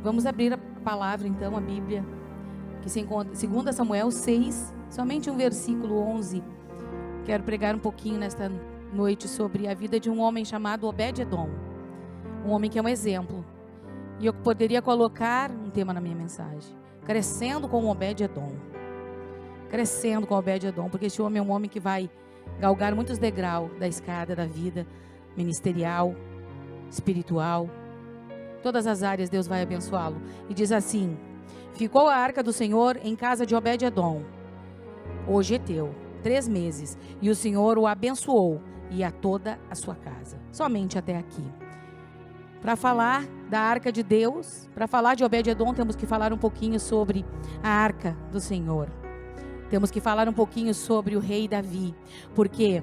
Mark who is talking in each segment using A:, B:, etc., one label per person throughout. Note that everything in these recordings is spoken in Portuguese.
A: Vamos abrir a palavra então, a Bíblia, que se encontra em 2 Samuel 6, somente um versículo 11. Quero pregar um pouquinho nesta noite sobre a vida de um homem chamado Obed-Edom. Um homem que é um exemplo. E eu poderia colocar um tema na minha mensagem: crescendo com Obed-Edom. Crescendo com Obed-Edom, porque esse homem é um homem que vai galgar muitos degraus da escada da vida ministerial, espiritual. Todas as áreas Deus vai abençoá-lo. E diz assim: ficou a arca do Senhor em casa de Obed-Edom, o geteu, 3 meses, e o Senhor o abençoou e a toda a sua casa. Somente até aqui. Para falar da arca de Deus, para falar de Obed-Edom, temos que falar um pouquinho sobre a arca do Senhor. Temos que falar um pouquinho sobre o rei Davi, porque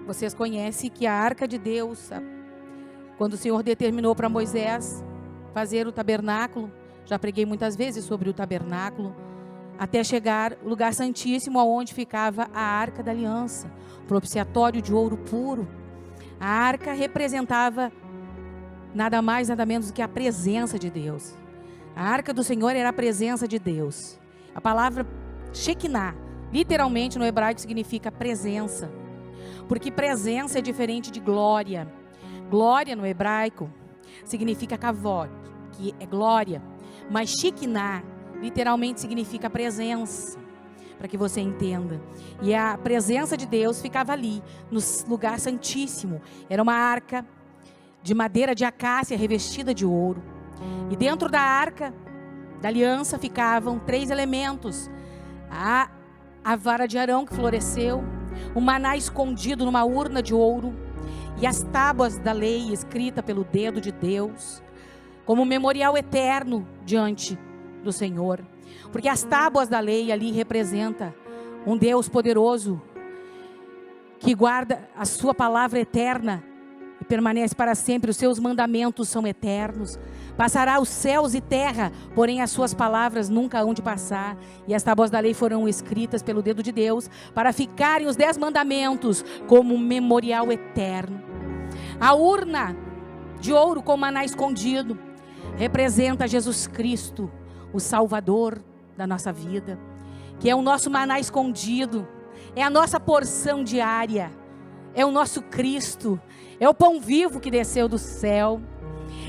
A: vocês conhecem que a arca de Deus, quando o Senhor determinou para Moisés fazer o tabernáculo, já preguei muitas vezes sobre o tabernáculo, até chegar ao lugar santíssimo, onde ficava a arca da aliança, propiciatório de ouro puro. A arca representava nada mais, nada menos do que a presença de Deus. A arca do Senhor era a presença de Deus. A palavra Shekinah, literalmente no hebraico, significa presença, porque presença é diferente de glória. Glória no hebraico significa kavod, que é glória, mas Shekinah literalmente significa presença, para que você entenda. E a presença de Deus ficava ali, no lugar santíssimo. Era uma arca de madeira de acácia revestida de ouro. E dentro da arca da aliança ficavam 3 elementos: a vara de Arão que floresceu, o maná escondido numa urna de ouro, e as tábuas da lei escrita pelo dedo de Deus, como memorial eterno diante do Senhor. Porque as tábuas da lei ali representa um Deus poderoso, que guarda a sua palavra eterna e permanece para sempre. Os seus mandamentos são eternos. Passará os céus e terra, porém as suas palavras nunca hão de passar. E as tábuas da lei foram escritas pelo dedo de Deus, para ficarem os 10 mandamentos como um memorial eterno. A urna de ouro com maná escondido representa Jesus Cristo, o Salvador da nossa vida, que é o nosso maná escondido, é a nossa porção diária, é o nosso Cristo, é o pão vivo que desceu do céu.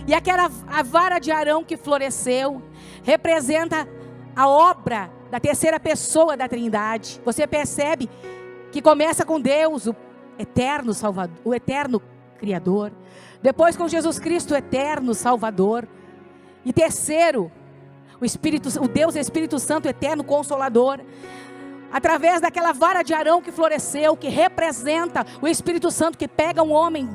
A: E aquela a vara de Arão que floresceu representa a obra da terceira pessoa da Trindade. Você percebe que começa com Deus, o eterno Salvador, o eterno Criador, depois com Jesus Cristo, o eterno Salvador, e terceiro, o Deus Espírito Santo, eterno Consolador, através daquela vara de Arão que floresceu, que representa o Espírito Santo, que pega um homem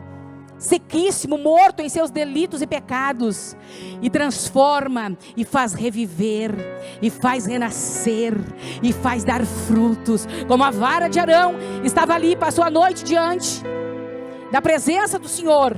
A: sequíssimo, morto em seus delitos e pecados, e transforma, e faz reviver, e faz renascer, e faz dar frutos, como a vara de Arão estava ali, passou a noite diante da presença do Senhor,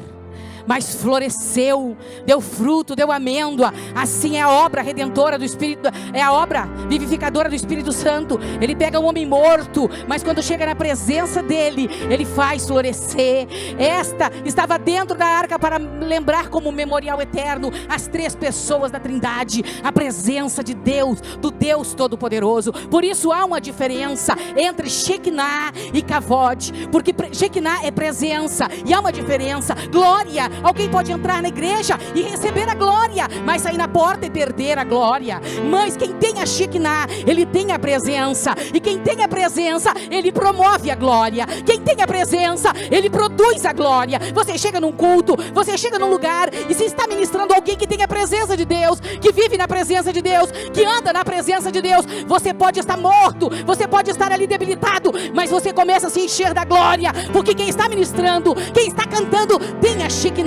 A: mas floresceu, deu fruto, deu amêndoa. Assim é a obra redentora do Espírito, é a obra vivificadora do Espírito Santo. Ele pega um homem morto, mas quando chega na presença dele, ele faz florescer. Esta estava dentro da arca para lembrar como memorial eterno as 3 pessoas da Trindade, a presença de Deus, do Deus Todo-Poderoso. Por isso há uma diferença entre Shekinah e Kavod, porque Shekinah é presença, e há uma diferença. Glória, alguém pode entrar na igreja e receber a glória, mas sair na porta e perder a glória. Mas quem tem a Shekinah, ele tem a presença. E quem tem a presença, ele promove a glória. Quem tem a presença, ele produz a glória. Você chega num culto, você chega num lugar, e se está ministrando alguém que tem a presença de Deus, que vive na presença de Deus, que anda na presença de Deus, você pode estar morto, você pode estar ali debilitado, mas você começa a se encher da glória, porque quem está ministrando, quem está cantando, tem a Shekinah.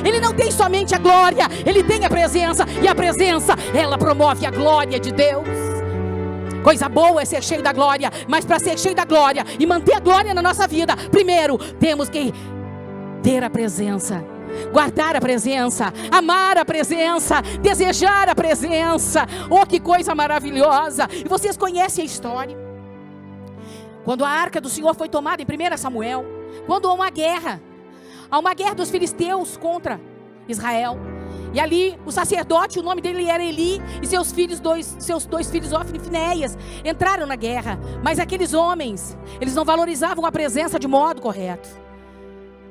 A: Ele não tem somente a glória, ele tem a presença, e a presença, ela promove a glória de Deus. Coisa boa é ser cheio da glória, mas para ser cheio da glória e manter a glória na nossa vida, primeiro temos que ter a presença, guardar a presença, amar a presença, desejar a presença. Oh, que coisa maravilhosa! E vocês conhecem a história, quando a arca do Senhor foi tomada em 1 Samuel, quando há uma guerra dos filisteus contra Israel. E ali o sacerdote, o nome dele era Eli, e seus dois filhos Ofni e Finéias entraram na guerra. Mas aqueles homens, eles não valorizavam a presença de modo correto.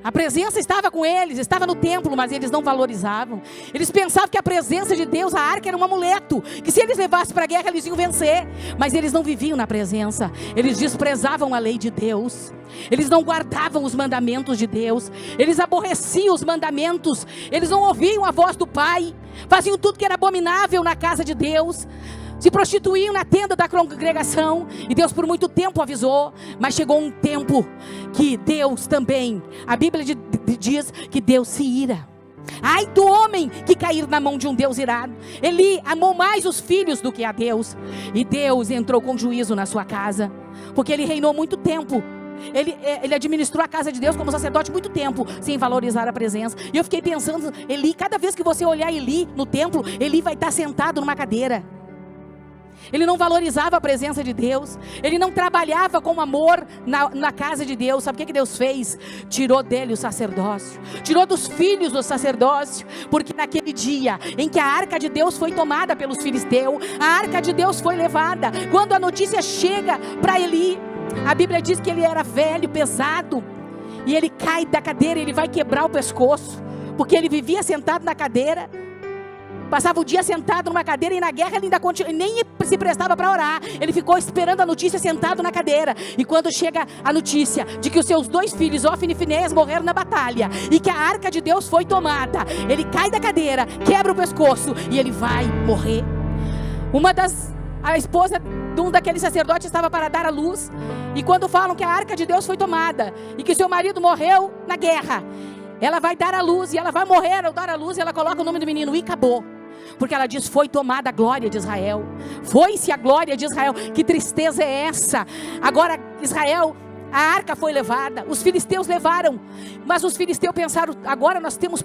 A: A presença estava com eles, estava no templo, mas eles não valorizavam. Eles pensavam que a presença de Deus, a arca, era um amuleto, que se eles levassem para a guerra eles iam vencer. Mas eles não viviam na presença, eles desprezavam a lei de Deus. Eles não guardavam os mandamentos de Deus, eles aborreciam os mandamentos, eles não ouviam a voz do Pai, faziam tudo que era abominável na casa de Deus, se prostituíam na tenda da congregação. E Deus por muito tempo avisou, mas chegou um tempo que Deus também, a Bíblia diz que Deus se ira. Ai do homem que cair na mão de um Deus irado. Eli amou mais os filhos do que a Deus, e Deus entrou com juízo na sua casa, porque ele reinou muito tempo. Ele administrou a casa de Deus como sacerdote muito tempo, sem valorizar a presença. E eu fiquei pensando, Eli, cada vez que você olhar Eli no templo, Eli vai estar sentado numa cadeira. Ele não valorizava a presença de Deus, ele não trabalhava com amor na casa de Deus. Sabe o que Deus fez? Tirou dele o sacerdócio, tirou dos filhos do sacerdócio, porque naquele dia em que a arca de Deus foi tomada pelos filisteus, a arca de Deus foi levada. Quando a notícia chega para Eli, a Bíblia diz que ele era velho, pesado, e ele cai da cadeira, ele vai quebrar o pescoço, porque ele vivia sentado na cadeira, passava o dia sentado numa cadeira, e na guerra ele ainda nem se prestava para orar. Ele ficou esperando a notícia sentado na cadeira. E quando chega a notícia de que os seus dois filhos, Ofni e Finéias, morreram na batalha, e que a arca de Deus foi tomada, ele cai da cadeira, quebra o pescoço, e ele vai morrer. A esposa de um daqueles sacerdotes estava para dar à luz, e quando falam que a arca de Deus foi tomada, e que seu marido morreu na guerra, ela vai dar à luz, e ela vai morrer ao dar à luz, e ela coloca o nome do menino, e acabou. Porque ela diz, foi tomada a glória de Israel. Foi-se a glória de Israel. Que tristeza é essa? Agora Israel, a arca foi levada, os filisteus levaram, mas os filisteus pensaram, agora nós estamos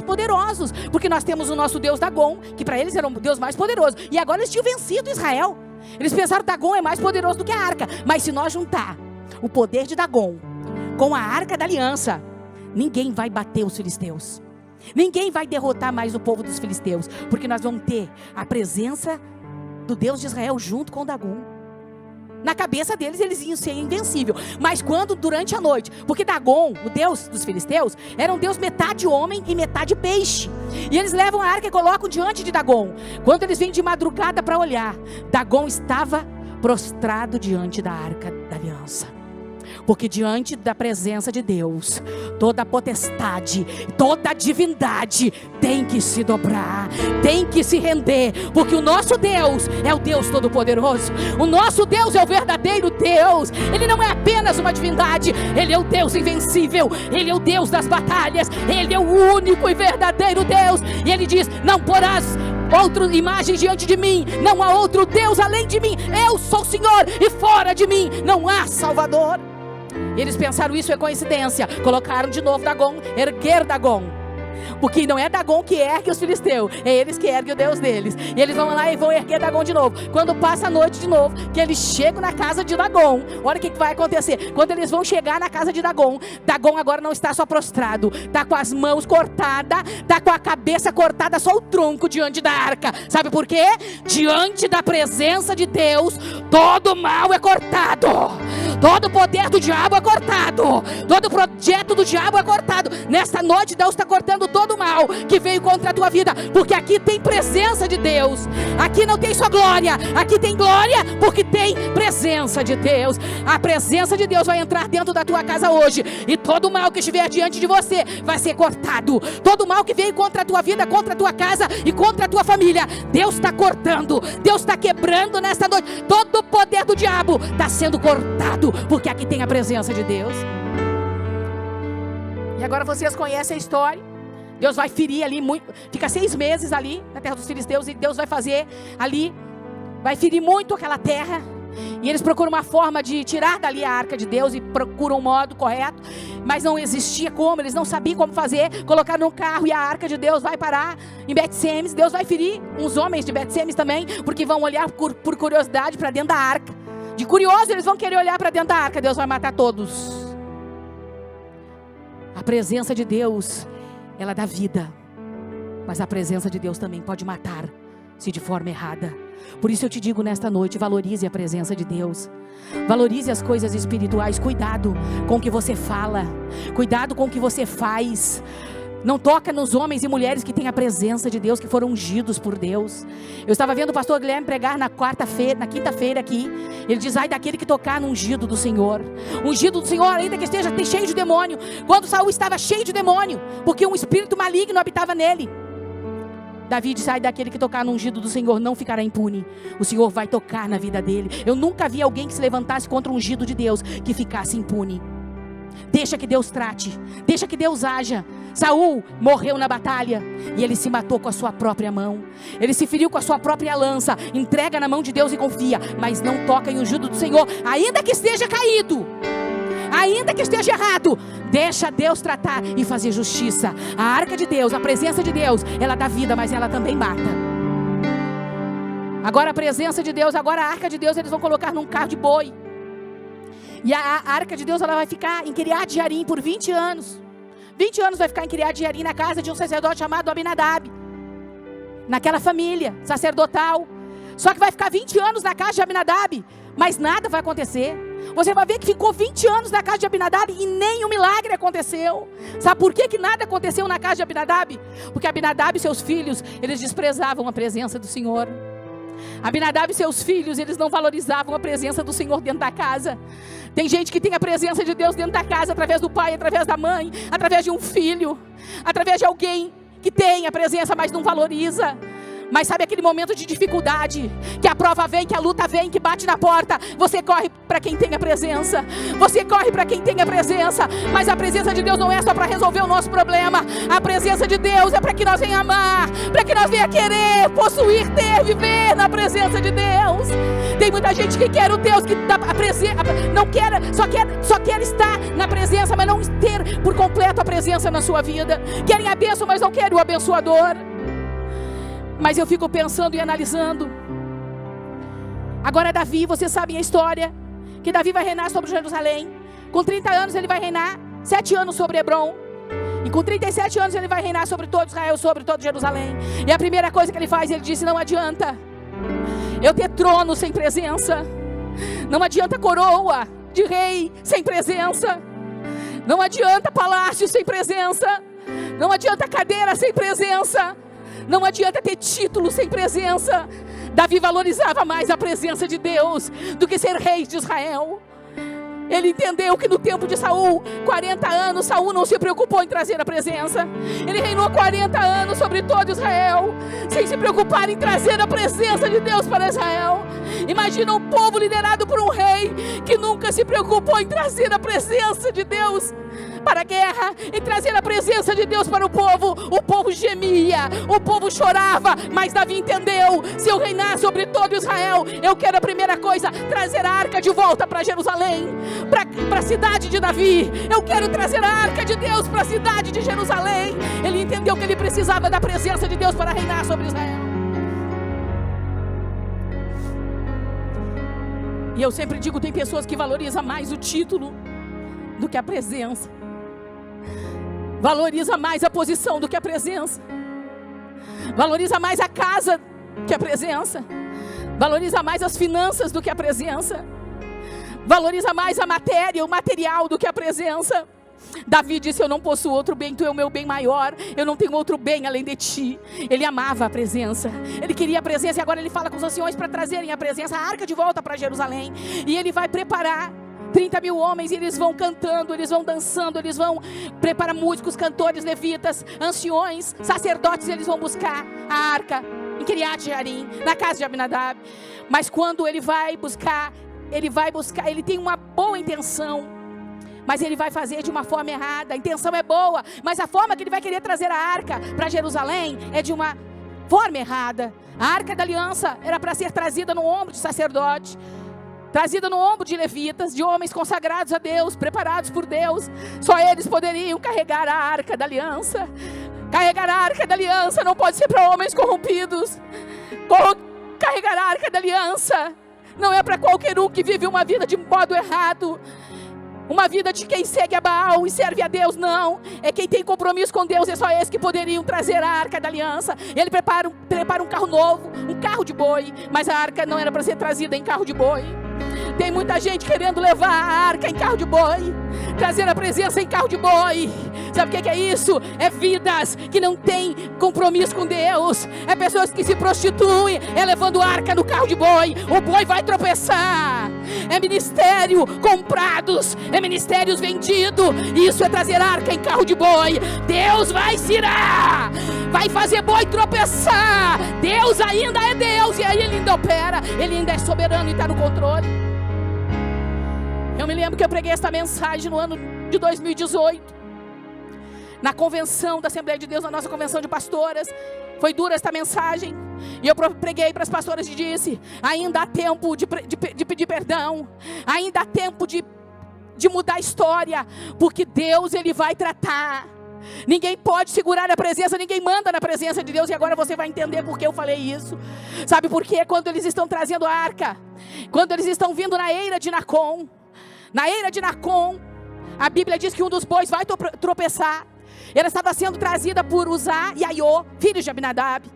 A: poderosos, porque nós temos o nosso Deus Dagon, que para eles era o Deus mais poderoso, e agora eles tinham vencido Israel. Eles pensaram, Dagon é mais poderoso do que a arca. Mas se nós juntar o poder de Dagon com a arca da aliança, ninguém vai bater os filisteus, ninguém vai derrotar mais o povo dos filisteus, porque nós vamos ter a presença do Deus de Israel junto com Dagon. Na cabeça deles, eles iam ser invencíveis. Mas quando durante a noite, porque Dagon, o Deus dos filisteus, era um Deus metade homem e metade peixe, e eles levam a arca e colocam diante de Dagon. Quando eles vêm de madrugada para olhar, Dagon estava prostrado diante da arca da aliança. Porque diante da presença de Deus, toda potestade, toda divindade tem que se dobrar, tem que se render, porque o nosso Deus é o Deus Todo-Poderoso. O nosso Deus é o verdadeiro Deus. Ele não é apenas uma divindade, Ele é o Deus invencível, Ele é o Deus das batalhas, Ele é o único e verdadeiro Deus. E Ele diz, não porás outra imagem diante de mim, não há outro Deus além de mim, eu sou o Senhor, e fora de mim não há Salvador. Eles pensaram, isso é coincidência, colocaram de novo Dagon, erguer Dagon, porque não é Dagon que ergue os filisteus, é eles que erguem o Deus deles. E eles vão lá e vão erguer Dagon de novo. Quando passa a noite de novo, que eles chegam na casa de Dagon, olha o que vai acontecer. Quando eles vão chegar na casa de Dagon, Dagon agora não está só prostrado, está com as mãos cortadas, está com a cabeça cortada, só o tronco diante da arca. Sabe por quê? Diante da presença de Deus, todo mal é cortado, todo poder do diabo é cortado, todo projeto do diabo é cortado. Nesta noite Deus está cortando todo o mal que veio contra a tua vida, porque aqui tem presença de Deus. Aqui não tem só glória, aqui tem glória porque tem presença de Deus. A presença de Deus vai entrar dentro da tua casa hoje, e todo o mal que estiver diante de você vai ser cortado. Todo o mal que veio contra a tua vida, contra a tua casa e contra a tua família, Deus está cortando, Deus está quebrando nesta noite. Todo o poder do diabo está sendo cortado, porque aqui tem a presença de Deus. E agora vocês conhecem a história. Deus vai ferir ali, fica 6 meses ali na terra dos filisteus, e Deus vai fazer ali, vai ferir muito aquela terra. E eles procuram uma forma de tirar dali a arca de Deus, e procuram um modo correto, mas não existia como, eles não sabiam como fazer. Colocaram num carro e a arca de Deus vai parar em Bet-Semes. Deus vai ferir uns homens de Bet-Semes também, porque vão olhar por curiosidade para dentro da arca. De curioso eles vão querer olhar para dentro da arca. Deus vai matar todos. A presença de Deus, ela dá vida. Mas a presença de Deus também pode matar, se de forma errada. Por isso eu te digo nesta noite, valorize a presença de Deus. Valorize as coisas espirituais. Cuidado com o que você fala. Cuidado com o que você faz. Não toca nos homens e mulheres que têm a presença de Deus, que foram ungidos por Deus. Eu estava vendo o pastor Guilherme pregar na quinta-feira aqui. Ele diz, ai daquele que tocar no ungido do Senhor. Ungido do Senhor, ainda que esteja cheio de demônio. Quando Saul estava cheio de demônio, porque um espírito maligno habitava nele. Davi disse, ai daquele que tocar no ungido do Senhor não ficará impune. O Senhor vai tocar na vida dele. Eu nunca vi alguém que se levantasse contra o ungido de Deus que ficasse impune. Deixa que Deus trate, deixa que Deus haja. Saul morreu na batalha e ele se matou com a sua própria mão. Ele se feriu com a sua própria lança. Entrega na mão de Deus e confia, mas não toca em ungido do Senhor, ainda que esteja caído, ainda que esteja errado. Deixa Deus tratar e fazer justiça. A arca de Deus, a presença de Deus, ela dá vida, mas ela também mata. Agora a presença de Deus, agora a arca de Deus, eles vão colocar num carro de boi. E a arca de Deus, ela vai ficar em Kiriat Jearim por 20 anos. 20 anos vai ficar em Kiriat Jearim, na casa de um sacerdote chamado Abinadab. Naquela família sacerdotal. Só que vai ficar 20 anos na casa de Abinadab, mas nada vai acontecer. Você vai ver que ficou 20 anos na casa de Abinadab e nem um milagre aconteceu. Sabe por que nada aconteceu na casa de Abinadab? Porque Abinadab e seus filhos, eles desprezavam a presença do Senhor. Abinadab e seus filhos, eles não valorizavam a presença do Senhor dentro da casa. Tem gente que tem a presença de Deus dentro da casa, através do pai, através da mãe, através de um filho, através de alguém que tem a presença, mas não valoriza. Mas sabe aquele momento de dificuldade, que a prova vem, que a luta vem, que bate na porta, você corre para quem tem a presença. Você corre para quem tem a presença. Mas a presença de Deus não é só para resolver o nosso problema. A presença de Deus é para que nós venha amar, para que nós venha querer, possuir, ter, viver na presença de Deus. Tem muita gente que quer o Deus que dá a presença, não quer, só quer estar na presença, mas não ter por completo a presença na sua vida. Querem a bênção, mas não querem o abençoador. Mas eu fico pensando e analisando. Agora Davi, vocês sabem a história, que Davi vai reinar sobre Jerusalém. Com 30 anos ele vai reinar 7 anos sobre Hebrom. E com 37 anos ele vai reinar sobre todo Israel, sobre todo Jerusalém. E a primeira coisa que ele faz, ele disse, não adianta eu ter trono sem presença. Não adianta coroa de rei sem presença. Não adianta palácio sem presença. Não adianta cadeira sem presença. Não adianta ter título sem presença. Davi valorizava mais a presença de Deus do que ser rei de Israel. Ele entendeu que no tempo de Saul, 40 anos, Saul não se preocupou em trazer a presença. Ele reinou 40 anos sobre todo Israel, sem se preocupar em trazer a presença de Deus para Israel. Imagina um povo liderado por um rei que nunca se preocupou em trazer a presença de Deus para a guerra, em trazer a presença de Deus para o povo. O povo gemia, o povo chorava, mas Davi entendeu, se eu reinar sobre todo Israel, eu quero a primeira coisa, trazer a arca de volta para Jerusalém, para a cidade de Davi. Eu quero trazer a arca de Deus para a cidade de Jerusalém. Ele entendeu que ele precisava da presença de Deus para reinar sobre Israel. E eu sempre digo, tem pessoas que valorizam mais o título do que a presença. Valoriza mais a posição do que a presença. Valoriza mais a casa que a presença. Valoriza mais as finanças do que a presença. Valoriza mais a matéria, o material do que a presença. Davi disse, eu não possuo outro bem, tu é o meu bem maior, eu não tenho outro bem além de ti. Ele amava a presença, ele queria a presença, e agora ele fala com os anciões para trazerem a presença, a arca de volta para Jerusalém. E ele vai preparar 30 mil homens, e eles vão cantando, eles vão dançando, eles vão preparar músicos, cantores, levitas, anciões, sacerdotes. Eles vão buscar a arca em Kiriat Jearim, na casa de Abinadab. Mas quando ele vai buscar, ele tem uma boa intenção, mas ele vai fazer de uma forma errada. A intenção é boa, mas a forma que ele vai querer trazer a arca para Jerusalém é de uma forma errada. A arca da aliança era para ser trazida no ombro de sacerdote, trazida no ombro de levitas, de homens consagrados a Deus, preparados por Deus. Só eles poderiam carregar a arca da aliança. Carregar a arca da aliança não pode ser para homens corrompidos. Carregar a arca da aliança não é para qualquer um que vive uma vida de modo errado. uma vida de quem segue a Baal e serve a Deus, não. É quem tem compromisso com Deus, é só esses que poderiam trazer a arca da aliança. Ele prepara um carro novo, um carro de boi, mas a arca não era para ser trazida em carro de boi. Tem muita gente querendo levar a arca em carro de boi, trazer a presença em carro de boi. Sabe o que é isso? É vidas que não têm compromisso com Deus. É pessoas que se prostituem, é levando a arca no carro de boi. O boi vai tropeçar. É ministério comprados, é ministérios vendidos. Isso é trazer arca em carro de boi. Deus vai se irar, vai fazer boi tropeçar. Deus ainda é Deus, e aí Ele ainda opera, Ele ainda é soberano e está no controle. Eu me lembro que eu preguei esta mensagem no ano de 2018, na convenção da Assembleia de Deus, na nossa convenção de pastoras. Foi dura esta mensagem, e eu preguei para as pastoras e disse: ainda há tempo de pedir perdão, ainda há tempo de mudar a história, porque Deus, Ele vai tratar. Ninguém pode segurar a presença, ninguém manda na presença de Deus. E agora você vai entender por que eu falei isso. Sabe por quê? Quando eles estão trazendo a arca, quando eles estão vindo na eira de Nacon, a Bíblia diz que um dos bois vai tropeçar. Ela estava sendo trazida por Uzá e Aiô, filhos de Abinadab.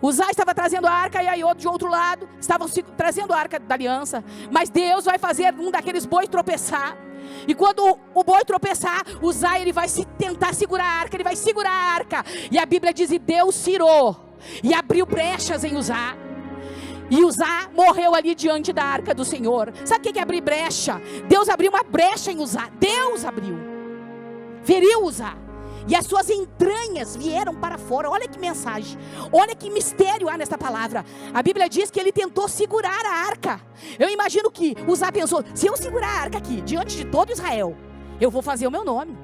A: Uzá estava trazendo a arca e Aiô de outro lado estavam trazendo a arca da aliança. Mas Deus vai fazer um daqueles bois tropeçar. E quando o boi tropeçar, Uzá, ele vai tentar segurar a arca, ele vai segurar a arca. E a Bíblia diz: e Deus se irou e abriu brechas em Uzá. E Uzá morreu ali diante da arca do Senhor. Sabe o que é abrir brecha? Deus abriu uma brecha em Uzá. Deus abriu, feriu Uzá, e as suas entranhas vieram para fora. Olha que mensagem, olha que mistério há nesta palavra. A Bíblia diz que ele tentou segurar a arca. Eu imagino que Uzá pensou: se eu segurar a arca aqui, diante de todo Israel, eu vou fazer o meu nome.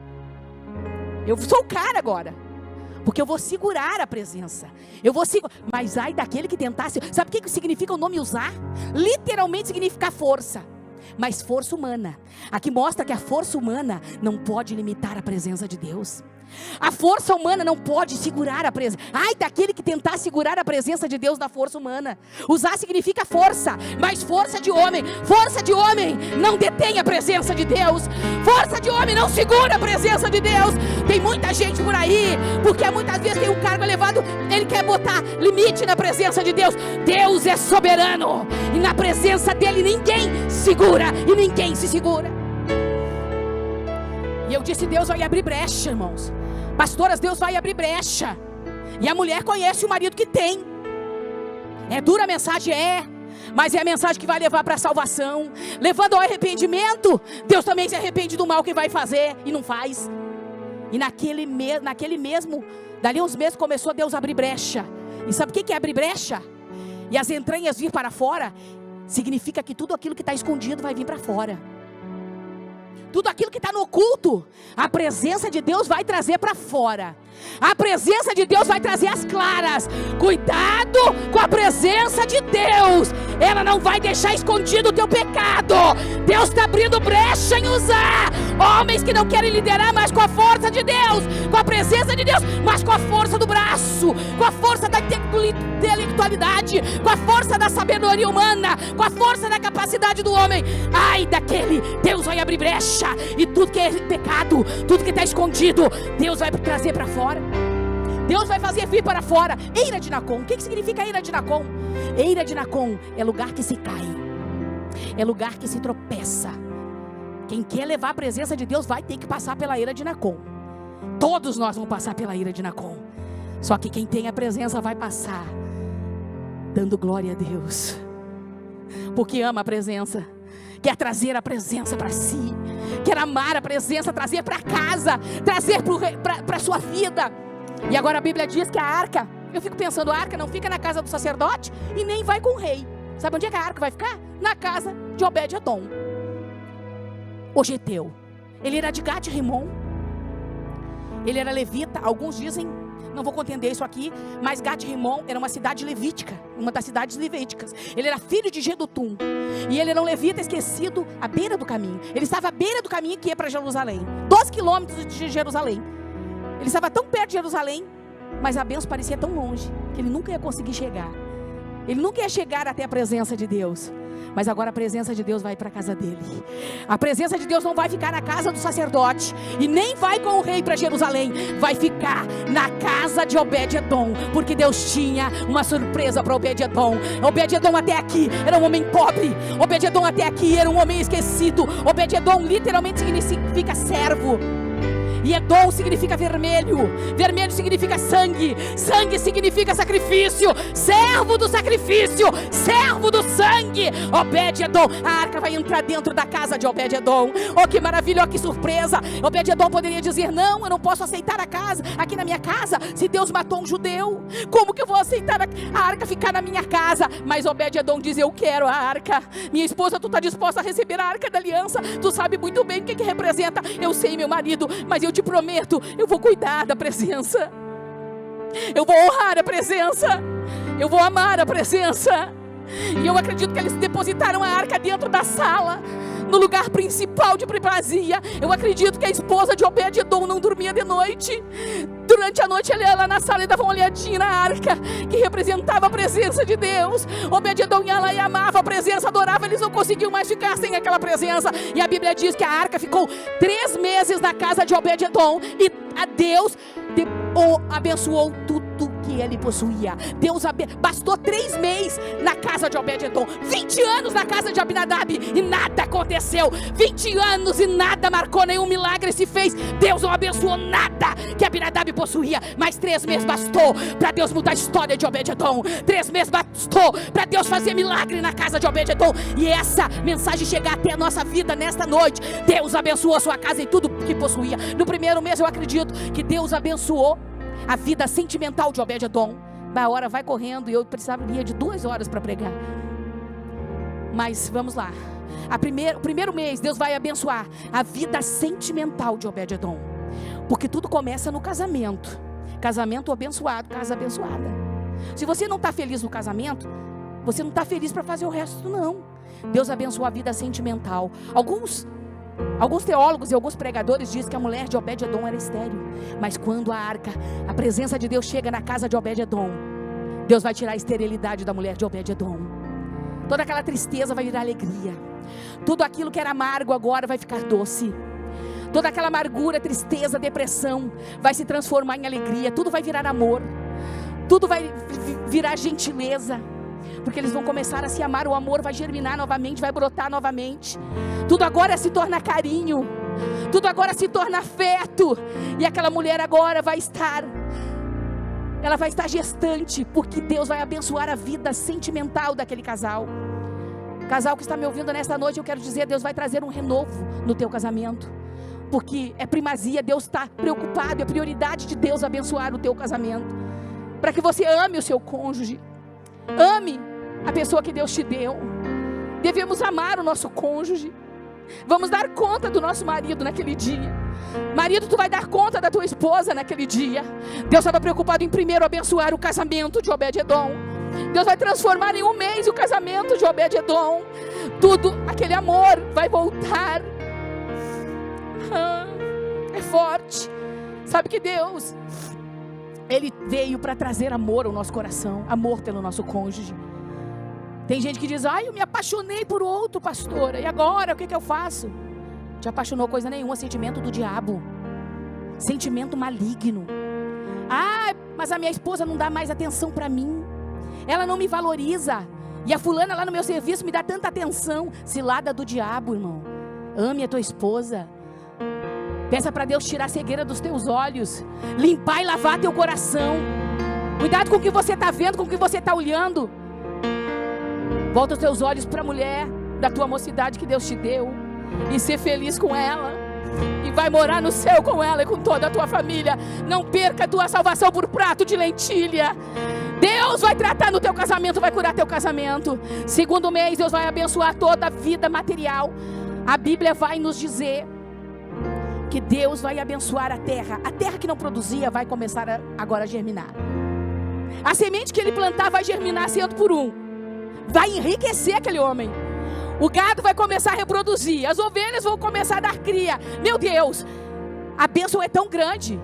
A: Eu sou o cara agora, porque eu vou segurar a presença. Mas ai daquele que tentasse. Sabe o que significa o nome Uzá? Literalmente significa força, mas força humana. Aqui mostra que a força humana não pode limitar a presença de Deus. A força humana não pode segurar a presença. Ai daquele que tentar segurar a presença de Deus na força humana. Uzá significa força, mas força de homem. Força de homem não detém a presença de Deus. Força de homem não segura a presença de Deus. Tem muita gente por aí, porque muitas vezes tem um cargo elevado, ele quer botar limite na presença de Deus. Deus é soberano, e na presença dele ninguém segura e ninguém se segura. E eu disse: Deus vai abrir brecha, irmãos. Pastoras, Deus vai abrir brecha. E a mulher conhece o marido que tem. É dura a mensagem, mas é a mensagem que vai levar para a salvação. Levando ao arrependimento, Deus também se arrepende do mal que vai fazer e não faz. E naquele mesmo, dali uns meses começou Deus a abrir brecha. E sabe o que é abrir brecha? E as entranhas vir para fora, significa que tudo aquilo que está escondido vai vir para fora. Tudo aquilo que está no oculto, a presença de Deus vai trazer para fora. A presença de Deus vai trazer as claras. Cuidado com a presença de Deus. Ela não vai deixar escondido o teu pecado. Deus está abrindo brecha em Uzá. Homens que não querem liderar mais com a força de Deus, com a presença de Deus, mas com a força do braço, com a força da intelectualidade, com a força da sabedoria humana, com a força da capacidade do homem. Ai daquele, Deus vai abrir brecha. E tudo que é pecado, tudo que está escondido, Deus vai trazer para fora. Deus vai fazer vir para fora. Eira de Nacon. O que significa eira de Nacon? Eira de Nacon é lugar que se cai, é lugar que se tropeça. Quem quer levar a presença de Deus vai ter que passar pela eira de Nacon. Todos nós vamos passar pela eira de Nacon. Só que quem tem a presença vai passar dando glória a Deus, porque ama a presença, quer trazer a presença para si, quer amar a presença, trazer para casa, trazer para a sua vida. E agora a Bíblia diz que a arca, eu fico pensando, a arca não fica na casa do sacerdote e nem vai com o rei. Sabe onde é que a arca vai ficar? Na casa de Obed-edom, o geteu. Ele era de Gat-Rimon, ele era levita. Alguns dizem, não vou contender isso aqui, mas Gat-Rimon era uma cidade levítica, uma das cidades levíticas. Ele era filho de Gedutum, e ele era um levita esquecido à beira do caminho. Ele estava à beira do caminho que ia para Jerusalém, 12 quilômetros de Jerusalém. Ele estava tão perto de Jerusalém, mas a bênção parecia tão longe, que ele nunca ia conseguir chegar. Ele nunca ia chegar até a presença de Deus. Mas agora a presença de Deus vai para a casa dele. A presença de Deus não vai ficar na casa do sacerdote, e nem vai com o rei para Jerusalém. Vai ficar na casa de Obed-edom, porque Deus tinha uma surpresa para Obed-edom. Obed-edom até aqui era um homem pobre. Obed-edom até aqui era um homem esquecido. Obed-edom literalmente significa servo. E Edom significa vermelho. Vermelho significa sangue. Sangue significa sacrifício. Servo do sacrifício, servo do sangue. Obed-edom, a arca vai entrar dentro da casa de Obed-edom. Oh, que maravilha, oh, que surpresa. Obed-edom poderia dizer: não, eu não posso aceitar a casa, aqui na minha casa, se Deus matou um judeu. Como que eu vou aceitar a arca ficar na minha casa? Mas Obed-edom diz: eu quero a arca. Minha esposa, tu está disposta a receber a arca da aliança? Tu sabe muito bem o que representa. Eu sei, meu marido, mas eu te prometo, eu vou cuidar da presença. Eu vou honrar a presença. Eu vou amar a presença. E eu acredito que eles depositaram a arca dentro da sala, no lugar principal de primazia. Eu acredito que a esposa de Obed-edom não dormia de noite. Durante a noite ele ia lá na sala e dava uma olhadinha na arca, que representava a presença de Deus. Obed-edom ia lá e amava a presença, adorava. Eles não conseguiam mais ficar sem aquela presença. E a Bíblia diz que a arca ficou 3 meses na casa de Obed-edom, e a Deus abençoou tudo que ele possuía. Deus bastou 3 meses na casa de Obed-edom, 20 anos na casa de Abinadab, e nada aconteceu. 20 anos e nada marcou, nenhum milagre se fez. Deus não abençoou nada que Abinadab possuía. Mas 3 meses bastou para Deus mudar a história de Obed-edom. 3 meses bastou para Deus fazer milagre na casa de Obed-edom. E essa mensagem chegar até a nossa vida nesta noite. Deus abençoou a sua casa e tudo que possuía. No primeiro mês eu acredito que Deus abençoou a vida sentimental de Obed-edom. A hora vai correndo e eu precisaria de 2 horas para pregar. Mas vamos lá. O primeiro mês Deus vai abençoar a vida sentimental de Obed-edom, porque tudo começa no casamento. Casamento abençoado, casa abençoada. Se você não está feliz no casamento, você não está feliz para fazer o resto, não. Deus abençoa a vida sentimental. Alguns teólogos e alguns pregadores dizem que a mulher de Obed-edom era estéril. Mas quando a presença de Deus chega na casa de Obed-edom, Deus vai tirar a esterilidade da mulher de Obed-edom. Toda aquela tristeza vai virar alegria. Tudo aquilo que era amargo agora vai ficar doce. Toda aquela amargura, tristeza, depressão vai se transformar em alegria. Tudo vai virar amor. Tudo vai virar gentileza, porque eles vão começar a se amar. O amor vai germinar novamente, vai brotar novamente. Tudo agora se torna carinho. Tudo agora se torna afeto. E aquela mulher agora vai estar gestante, porque Deus vai abençoar a vida sentimental daquele casal. Casal que está me ouvindo nesta noite, eu quero dizer: Deus vai trazer um renovo no teu casamento, porque é primazia. Deus está preocupado, é prioridade de Deus abençoar o teu casamento, para que você ame o seu cônjuge. Ame a pessoa que Deus te deu. Devemos amar o nosso cônjuge. Vamos dar conta do nosso marido naquele dia. Marido, tu vai dar conta da tua esposa naquele dia. Deus estava preocupado em primeiro abençoar o casamento de Obed-edom. Deus vai transformar em 1 mês o casamento de Obed-edom. Tudo, aquele amor vai voltar. É forte. Sabe que Deus, Ele veio para trazer amor ao nosso coração, amor pelo nosso cônjuge. Tem gente que diz: eu me apaixonei por outro, pastora, e agora o que eu faço? Te apaixonou coisa nenhuma, sentimento do diabo, sentimento maligno. Mas a minha esposa não dá mais atenção para mim, ela não me valoriza, e a fulana lá no meu serviço me dá tanta atenção. Cilada do diabo, irmão. Ame a tua esposa. Peça para Deus tirar a cegueira dos teus olhos, limpar e lavar teu coração. Cuidado com o que você está vendo, com o que você está olhando. Volta os teus olhos para a mulher da tua mocidade que Deus te deu, e ser feliz com ela, e vai morar no céu com ela e com toda a tua família. Não perca a tua salvação por prato de lentilha. Deus vai tratar no teu casamento, vai curar teu casamento. Segundo mês, Deus vai abençoar toda a vida material. A Bíblia vai nos dizer que Deus vai abençoar a terra. A terra que não produzia vai começar agora a germinar. A semente que ele plantar vai germinar 100 por 1. Vai enriquecer aquele homem. O gado vai começar a reproduzir. As ovelhas vão começar a dar cria. Meu Deus, a bênção é tão grande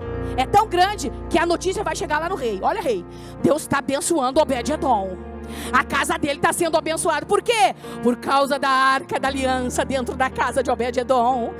A: que a notícia vai chegar lá no rei. Olha, rei, Deus está abençoando Obed-edom.
B: A casa dele está sendo abençoada. Por quê? Por causa da arca da aliança dentro da casa de Obed-edom.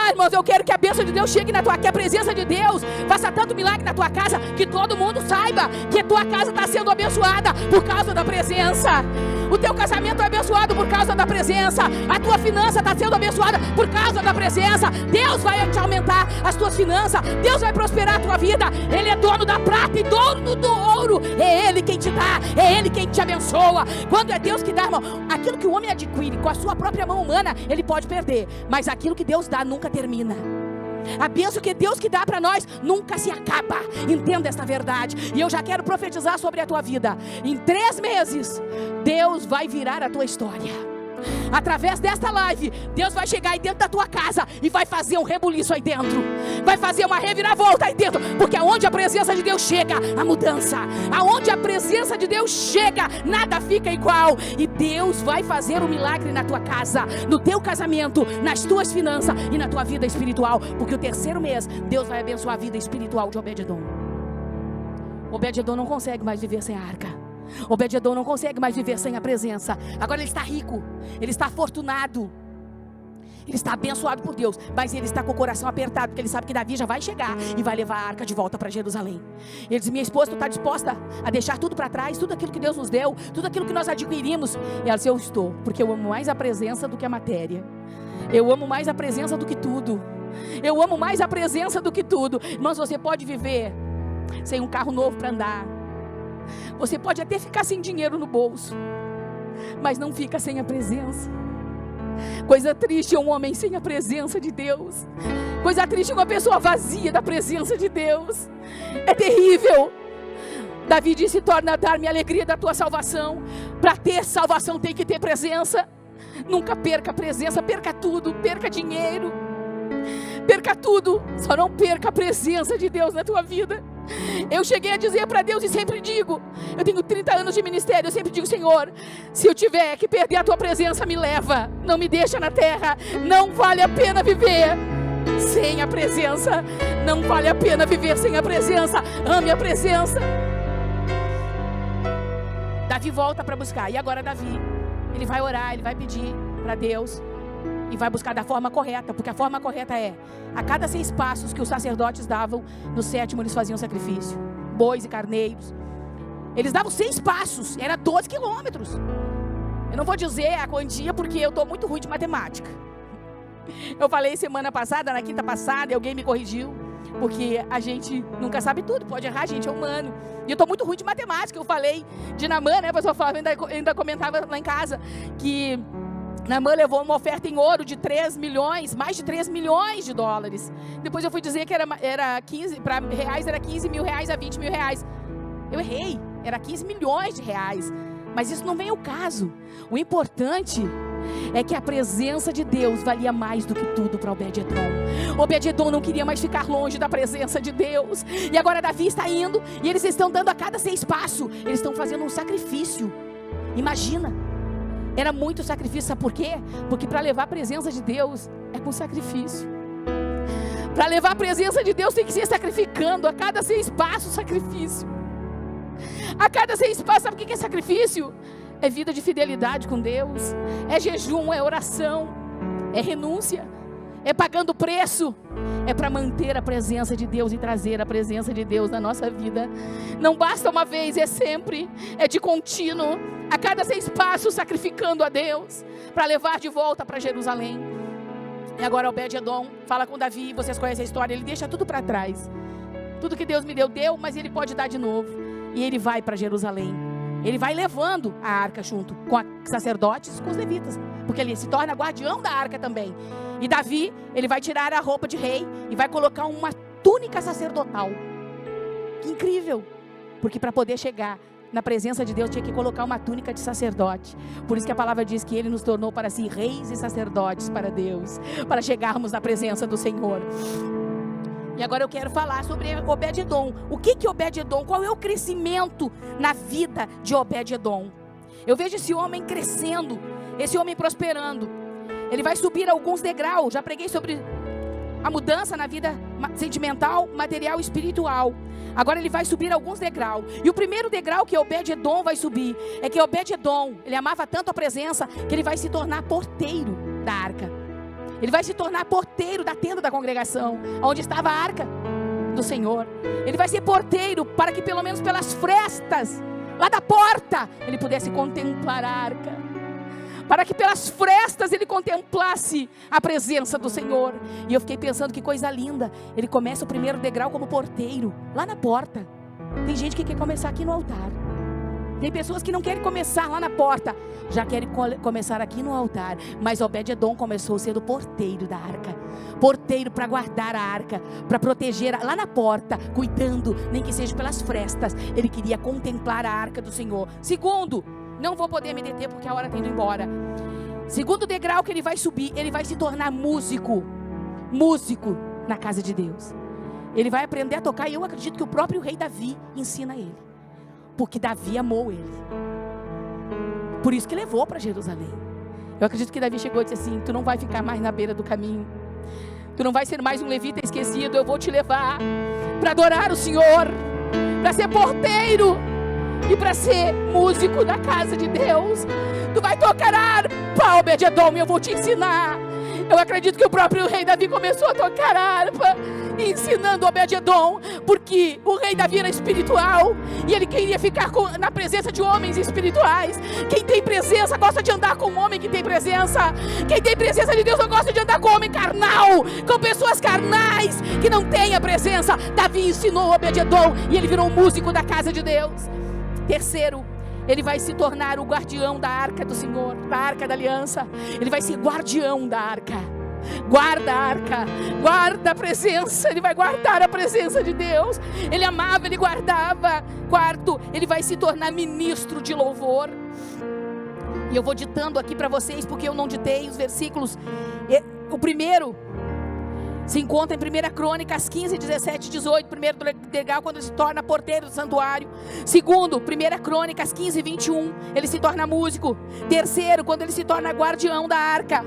B: Irmãos, eu quero que a bênção de Deus chegue na tua casa, que a presença de Deus faça tanto milagre na tua casa, que todo mundo saiba que a tua casa está sendo abençoada por causa da presença. O teu casamento é abençoado por causa da presença. A tua finança está sendo abençoada por causa da presença. Deus vai te aumentar as tuas finanças. Deus vai prosperar a tua vida. Ele é dono da prata e dono do ouro. É Ele quem te dá, é Ele quem te abençoa. Quando é Deus que dá, irmão, aquilo que o homem adquire com a sua própria mão humana, ele pode perder, mas aquilo que Deus dá nunca termina. A bênção que Deus que dá para nós nunca se acaba. Entenda esta verdade. E eu já quero profetizar sobre a tua vida. Em 3 meses Deus vai virar a tua história. Através desta live, Deus vai chegar aí dentro da tua casa e vai fazer um rebuliço aí dentro. Vai fazer uma reviravolta aí dentro. Porque aonde a presença de Deus chega, a mudança. Aonde a presença de Deus chega, nada fica igual. E Deus vai fazer um milagre na tua casa, no teu casamento, nas tuas finanças e na tua vida espiritual. Porque o 3º mês, Deus vai abençoar a vida espiritual de Obed-edom. Obed-edom não consegue mais viver sem a arca. Obed-edom não consegue mais viver sem a presença. Agora ele está rico, ele está afortunado, ele está abençoado por Deus, mas ele está com o coração apertado, porque ele sabe que Davi já vai chegar e vai levar a arca de volta para Jerusalém. Ele diz: minha esposa, tu está disposta a deixar tudo para trás, tudo aquilo que Deus nos deu, tudo aquilo que nós adquirimos? E ela disse: eu estou, porque eu amo mais a presença do que a matéria. Eu amo mais a presença do que tudo. Eu amo mais a presença do que tudo. Irmãos, você pode viver sem um carro novo para andar, você pode até ficar sem dinheiro no bolso, mas não fica sem a presença. Coisa triste é um homem sem a presença de Deus. Coisa triste é uma pessoa vazia da presença de Deus. É terrível. Davi disse: torna a dar-me a alegria da tua salvação. Para ter salvação tem que ter presença. Nunca perca a presença, perca tudo, perca dinheiro, perca tudo, só não perca a presença de Deus na tua vida. Eu cheguei a dizer para Deus, e sempre digo, eu tenho 30 anos de ministério, eu sempre digo: Senhor, se eu tiver que perder a tua presença, me leva, não me deixa na terra. Não vale a pena viver sem a presença. Não vale a pena viver sem a presença. Ame a presença. Davi volta para buscar. E agora Davi, ele vai orar, ele vai pedir para Deus e vai buscar da forma correta, porque a forma correta é: a cada 6 passos que os sacerdotes davam, no 7º eles faziam sacrifício, bois e carneiros. Eles davam 6 passos, era 12 quilômetros. Eu não vou dizer a quantia, porque eu estou muito ruim de matemática. Eu falei semana passada, na quinta passada, e alguém me corrigiu, porque a gente nunca sabe tudo, pode errar, a gente é humano. E eu estou muito ruim de matemática. Eu falei de Naamã, né? A pessoa falava, ainda comentava lá em casa, que Naamã levou uma oferta em ouro de 3 milhões, mais de 3 milhões de dólares. Depois eu fui dizer que era 15, para reais era 15 mil reais a 20 mil reais. Eu errei, era 15 milhões de reais. Mas isso não vem ao caso. O importante é que a presença de Deus valia mais do que tudo para Obed-edom. Obed-edom não queria mais ficar longe da presença de Deus. E agora Davi está indo, e eles estão dando a cada 6 passos, eles estão fazendo um sacrifício. Imagina. Era muito sacrifício, sabe por quê? Porque para levar a presença de Deus é com sacrifício. Para levar a presença de Deus tem que ser sacrificando. A cada 6 passos, sacrifício. A cada 6 passos, sabe o que é sacrifício? É vida de fidelidade com Deus. É jejum, é oração, é renúncia, é pagando preço. É para manter a presença de Deus e trazer a presença de Deus na nossa vida. Não basta uma vez, é sempre, é de contínuo. A cada 6 passos sacrificando a Deus para levar de volta para Jerusalém. E agora Obed-edom fala com Davi, vocês conhecem a história, ele deixa tudo para trás. Tudo que Deus me deu, mas ele pode dar de novo. E ele vai para Jerusalém. Ele vai levando a arca junto com os sacerdotes, com os levitas, porque ele se torna guardião da arca também. E Davi, ele vai tirar a roupa de rei e vai colocar uma túnica sacerdotal. Que incrível! Porque para poder chegar na presença de Deus tinha que colocar uma túnica de sacerdote. Por isso que a palavra diz que ele nos tornou para si reis e sacerdotes para Deus, para chegarmos na presença do Senhor. E agora eu quero falar sobre Obed-edom. O que é Obed-edom? Qual é o crescimento na vida de Obed-edom? Eu vejo esse homem crescendo, esse homem prosperando. Ele vai subir alguns degraus. Já preguei sobre a mudança na vida sentimental, material e espiritual. Agora ele vai subir alguns degraus. E o primeiro degrau que Obed-Edom vai subir é que Obed-Edom, ele amava tanto a presença que ele vai se tornar porteiro da arca. Ele vai se tornar porteiro da tenda da congregação, onde estava a arca do Senhor. Ele vai ser porteiro para que pelo menos pelas frestas lá da porta ele pudesse contemplar a arca, para que pelas frestas ele contemplasse a presença do Senhor. E eu fiquei pensando, que coisa linda. Ele começa o primeiro degrau como porteiro, lá na porta. Tem gente que quer começar aqui no altar. Tem pessoas que não querem começar lá na porta, já querem começar aqui no altar. Mas Obed-Edom começou sendo porteiro da arca, porteiro para guardar a arca, para proteger lá na porta, cuidando, nem que seja pelas frestas. Ele queria contemplar a arca do Senhor. Segundo, não vou poder me deter porque a hora está indo embora. Segundo degrau que ele vai subir, ele vai se tornar músico na casa de Deus. Ele vai aprender a tocar, e eu acredito que o próprio rei Davi ensina ele, porque Davi amou ele, por isso que levou para Jerusalém. Eu acredito que Davi chegou e disse assim: tu não vai ficar mais na beira do caminho, tu não vai ser mais um levita esquecido, eu vou te levar para adorar o Senhor, para ser porteiro e para ser músico da casa de Deus. Tu vai tocar harpa, Obed-Edom, eu vou te ensinar. Eu acredito que o próprio rei Davi começou a tocar harpa, ensinando Obed-Edom, porque o rei Davi era espiritual e ele queria ficar na presença de homens espirituais. Quem tem presença gosta de andar com um homem que tem presença. Quem tem presença de Deus não gosta de andar com homem carnal, com pessoas carnais que não têm a presença. Davi ensinou Obed-Edom e ele virou um músico da casa de Deus. Terceiro, ele vai se tornar o guardião da arca do Senhor, da arca da aliança. Ele vai ser guardião da arca. Guarda a arca, guarda a presença. Ele vai guardar a presença de Deus. Ele amava, ele guardava. Quarto, ele vai se tornar ministro de louvor. E eu vou ditando aqui para vocês, porque eu não ditei os versículos. O primeiro se encontra em 1 Crônicas 15, 17 e 18. Primeiro degrau, quando ele se torna porteiro do santuário. Segundo, 1 Crônicas 15, 21, ele se torna músico. Terceiro, quando ele se torna guardião da arca.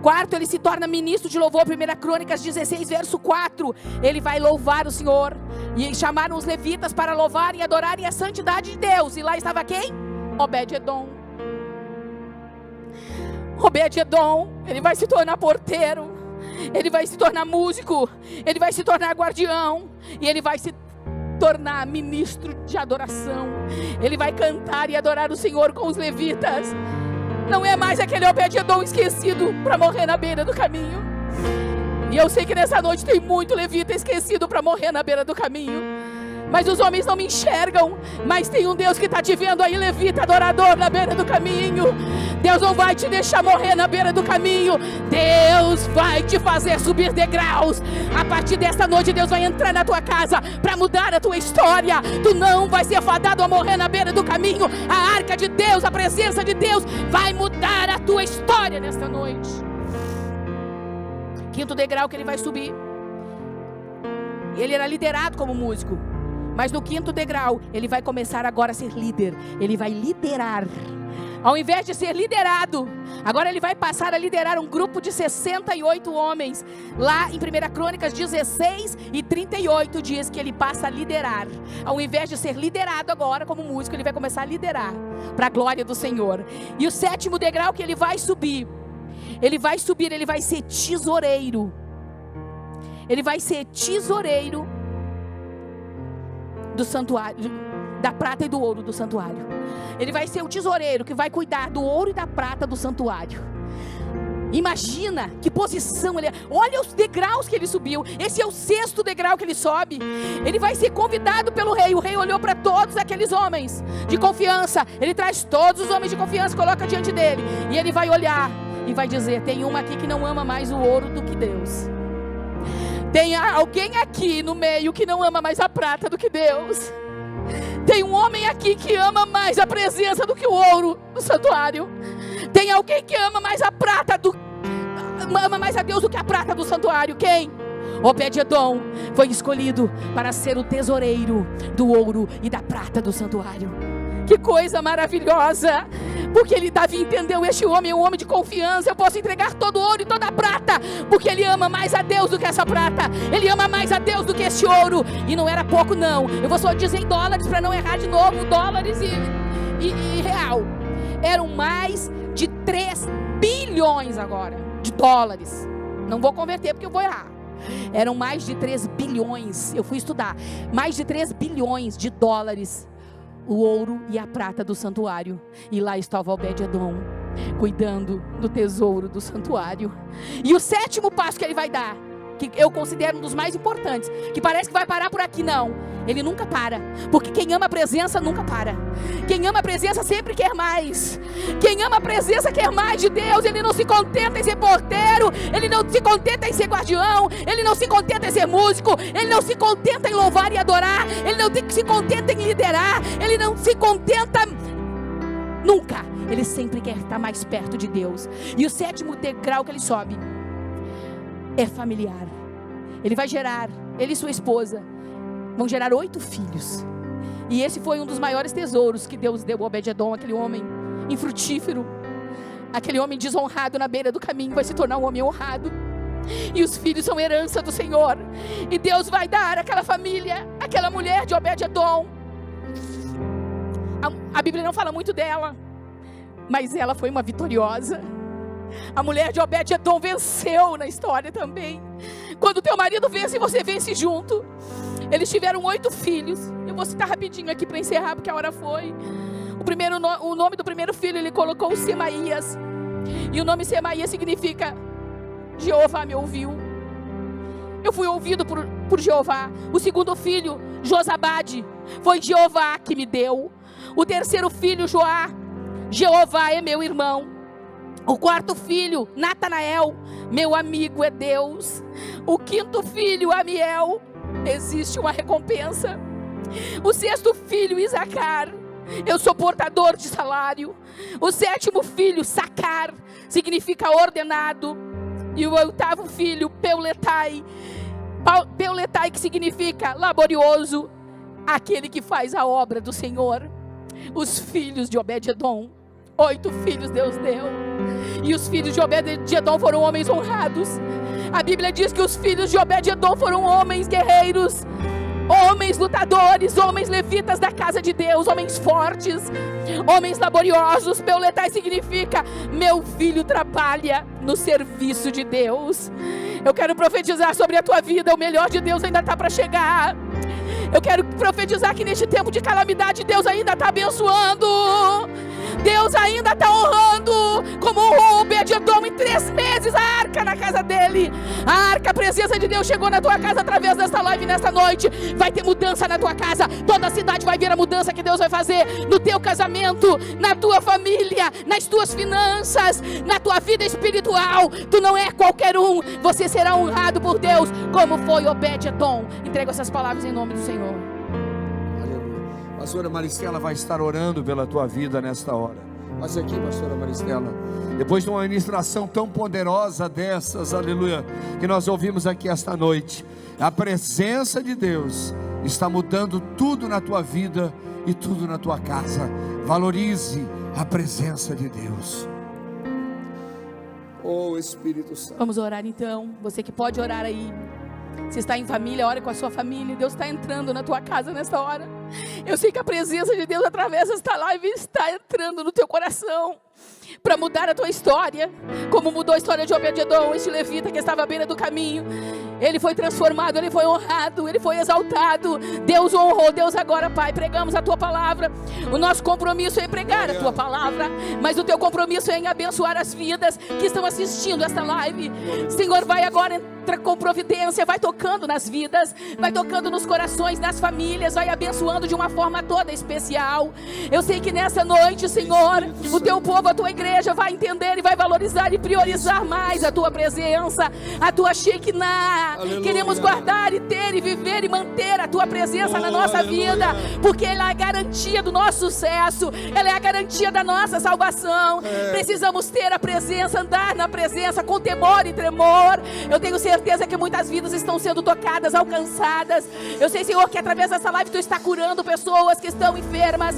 B: Quarto, ele se torna ministro de louvor. 1 Crônicas 16, verso 4, ele vai louvar o Senhor. E chamaram os levitas para louvarem e adorarem a santidade de Deus. E lá estava quem? Obed-Edom. Obed-Edom, ele vai se tornar porteiro, ele vai se tornar músico, ele vai se tornar guardião, e ele vai se tornar ministro de adoração. Ele vai cantar e adorar o Senhor com os levitas. Não é mais aquele Obed-Edom esquecido para morrer na beira do caminho. E eu sei que nessa noite tem muito levita esquecido para morrer na beira do caminho, mas os homens não me enxergam. Mas tem um Deus que está te vendo aí, levita, adorador, na beira do caminho. Deus não vai te deixar morrer na beira do caminho. Deus vai te fazer subir degraus. A partir desta noite Deus vai entrar na tua casa para mudar a tua história. Tu não vai ser fadado a morrer na beira do caminho. A arca de Deus, a presença de Deus vai mudar a tua história nesta noite. Quinto degrau que ele vai subir. Ele era liderado como músico, mas no quinto degrau ele vai começar agora a ser líder. Ele vai liderar. Ao invés de ser liderado, agora ele vai passar a liderar um grupo de 68 homens. Lá em 1 Crônicas 16 e 38 diz que ele passa a liderar. Ao invés de ser liderado agora como músico, ele vai começar a liderar para a glória do Senhor. E o sétimo degrau que ele vai subir, ele vai ser tesoureiro. Ele vai ser tesoureiro do santuário, da prata e do ouro do santuário. Ele vai ser o tesoureiro que vai cuidar do ouro e da prata do santuário. Imagina que posição ele é. Olha os degraus que ele subiu. Esse é o sexto degrau que ele sobe. Ele vai ser convidado pelo rei. O rei olhou para todos aqueles homens de confiança. Ele traz todos os homens de confiança, coloca diante dele, e ele vai olhar e vai dizer: tem uma aqui que não ama mais o ouro do que Deus. Tem alguém aqui no meio que não ama mais a prata do que Deus. Tem um homem aqui que ama mais a presença do que o ouro do santuário. Tem alguém que ama mais a prata ama mais a Deus do que a prata do santuário. Quem? Obed-Edom foi escolhido para ser o tesoureiro do ouro e da prata do santuário. Que coisa maravilhosa! Porque Davi entendeu, este homem é um homem de confiança, eu posso entregar todo o ouro e toda a prata, porque ele ama mais a Deus do que essa prata, ele ama mais a Deus do que esse ouro. E não era pouco não, eu vou só dizer em dólares para não errar de novo, dólares e real. Eram mais de 3 bilhões agora, de dólares. Não vou converter porque eu vou errar. Eram mais de 3 bilhões, eu fui estudar, mais de 3 bilhões de dólares, o ouro e a prata do santuário. E lá estava Obed-edom, cuidando do tesouro do santuário. E o 7º passo que ele vai dar, que eu considero um dos mais importantes, que parece que vai parar por aqui, não, ele nunca para, porque quem ama a presença nunca para. Quem ama a presença sempre quer mais. Quem ama a presença quer mais de Deus. Ele não se contenta em ser porteiro, ele não se contenta em ser guardião, ele não se contenta em ser músico, ele não se contenta em louvar e adorar, ele não se contenta em liderar, ele não se contenta nunca, ele sempre quer estar mais perto de Deus. E o 7º degrau que ele sobe é familiar. Ele vai gerar, ele e sua esposa vão gerar 8 filhos. E esse foi um dos maiores tesouros que Deus deu a Obed-edom, aquele homem infrutífero, aquele homem desonrado na beira do caminho, vai se tornar um homem honrado. E os filhos são herança do Senhor. E Deus vai dar àquela família, aquela mulher de Obed-edom. A Bíblia não fala muito dela, mas ela foi uma vitoriosa. A mulher de Obed-edom venceu na história também. Quando teu marido vence, você vence junto. Eles tiveram 8 filhos. Eu vou citar rapidinho aqui para encerrar, porque a hora foi. O nome do primeiro filho ele colocou Semaías. E o nome Semaías significa Jeová me ouviu. Eu fui ouvido por Jeová. O segundo filho, Josabade, foi Jeová que me deu. O terceiro filho, Joá, Jeová é meu irmão. O 4º filho, Natanael, meu amigo é Deus. O 5º filho, Amiel, existe uma recompensa. O 6º filho, Isacar, eu sou portador de salário. O 7º filho, Sacar, significa ordenado. E o 8º filho, Peuletai, que significa laborioso, aquele que faz a obra do Senhor. Os filhos de Obed-edom, 8 filhos Deus deu. E os filhos de Obed-edom foram homens honrados. A Bíblia diz que os filhos de Obed-edom foram homens guerreiros, homens lutadores, homens levitas da casa de Deus, homens fortes, homens laboriosos. Peuletai significa meu filho trabalha no serviço de Deus. Eu quero profetizar sobre a tua vida, o melhor de Deus ainda está para chegar. Eu quero profetizar que neste tempo de calamidade Deus ainda está abençoando, Deus ainda está honrando, como honrou Obed-edom em 3 meses, a arca na casa dele. A arca, a presença de Deus chegou na tua casa através desta live nesta noite. Vai ter mudança na tua casa, toda a cidade vai ver a mudança que Deus vai fazer no teu casamento, na tua família, nas tuas finanças, na tua vida espiritual. Tu não é qualquer um, você será honrado por Deus, como foi Obed-edom. Entrego essas palavras em nome do Senhor.
C: Aleluia. Pastora Maristela vai estar orando pela tua vida nesta hora. Passe aqui, pastora Maristela. Depois de uma ministração tão poderosa dessas, aleluia, que nós ouvimos aqui esta noite, a presença de Deus está mudando tudo na tua vida e tudo na tua casa. Valorize a presença de Deus. Oh Espírito Santo.
B: Vamos orar então. Você que pode orar aí, se está em família, ore com a sua família. Deus está entrando na tua casa nesta hora. Eu sei que a presença de Deus através desta live está entrando no teu coração para mudar a tua história, como mudou a história de Obed-edom, este levita que estava à beira do caminho. Ele foi transformado, ele foi honrado, ele foi exaltado. Deus o honrou. Deus agora, Pai, pregamos a tua palavra. O nosso compromisso é pregar a tua palavra, mas o teu compromisso é em abençoar as vidas que estão assistindo esta live. Senhor, vai agora entrar com providência, vai tocando nas vidas, vai tocando nos corações, nas famílias, vai abençoando de uma forma toda especial. Eu sei que nessa noite, Senhor, o teu povo, a tua igreja vai entender e vai valorizar e priorizar mais a tua presença, a tua Shekinah. Aleluia. Queremos guardar e ter e viver e manter a tua presença na nossa vida, porque ela é a garantia do nosso sucesso, ela é a garantia da nossa salvação. Precisamos ter a presença, andar na presença com temor e tremor. Eu tenho certeza que muitas vidas estão sendo tocadas, alcançadas. Eu sei, Senhor, que através dessa live tu está curando pessoas que estão enfermas.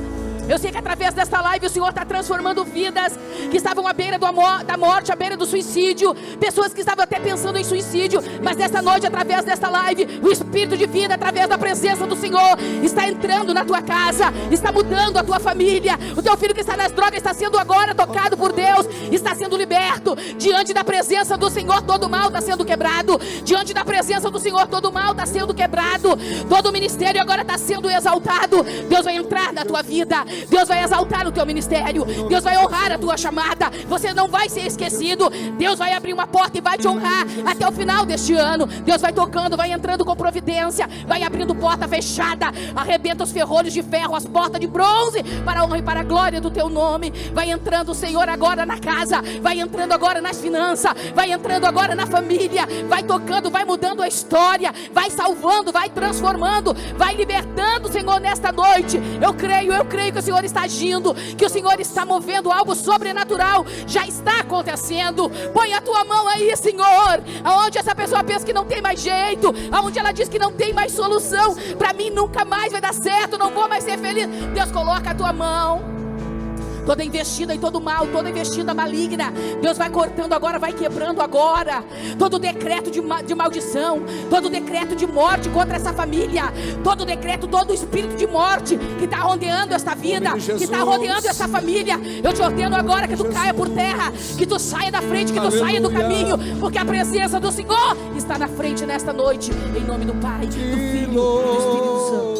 B: Eu sei que através desta live o Senhor está transformando vidas que estavam à beira da morte, à beira do suicídio, pessoas que estavam até pensando em suicídio, mas nesta noite, através desta live, o Espírito de vida, através da presença do Senhor, está entrando na tua casa, está mudando a tua família. O teu filho que está nas drogas está sendo agora tocado por Deus, está sendo liberto. Diante da presença do Senhor, todo mal está sendo quebrado. Diante da presença do Senhor, todo mal está sendo quebrado. Todo ministério agora está sendo exaltado. Deus vai entrar na tua vida, Deus vai exaltar o teu ministério, Deus vai honrar a tua chamada. Você não vai ser esquecido. Deus vai abrir uma porta e vai te honrar até o final deste ano. Deus vai tocando, vai entrando com providência, vai abrindo porta fechada, arrebenta os ferrolhos de ferro, as portas de bronze, para a honra e para a glória do teu nome. Vai entrando o Senhor agora na casa, vai entrando agora nas finanças, vai entrando agora na família, vai tocando, vai mudando a história, vai salvando, vai transformando, vai libertando, Senhor, nesta noite. Eu creio que o Senhor está agindo, que o Senhor está movendo algo sobrenatural, já está acontecendo. Põe a tua mão aí, Senhor, aonde essa pessoa pensa que não tem mais jeito, aonde ela diz que não tem mais solução, para mim nunca mais vai dar certo, não vou mais ser feliz. Deus, coloca a tua mão. Toda investida e todo mal, toda investida maligna, Deus vai cortando agora, vai quebrando agora. Todo decreto de maldição, todo decreto de morte contra essa família, todo decreto, todo espírito de morte que está rodeando esta vida, que está rodeando essa família, eu te ordeno agora que tu caia por terra, que tu saia da frente, que tu saia do caminho, porque a presença do Senhor está na frente nesta noite, em nome do Pai, do Filho e do Espírito Santo.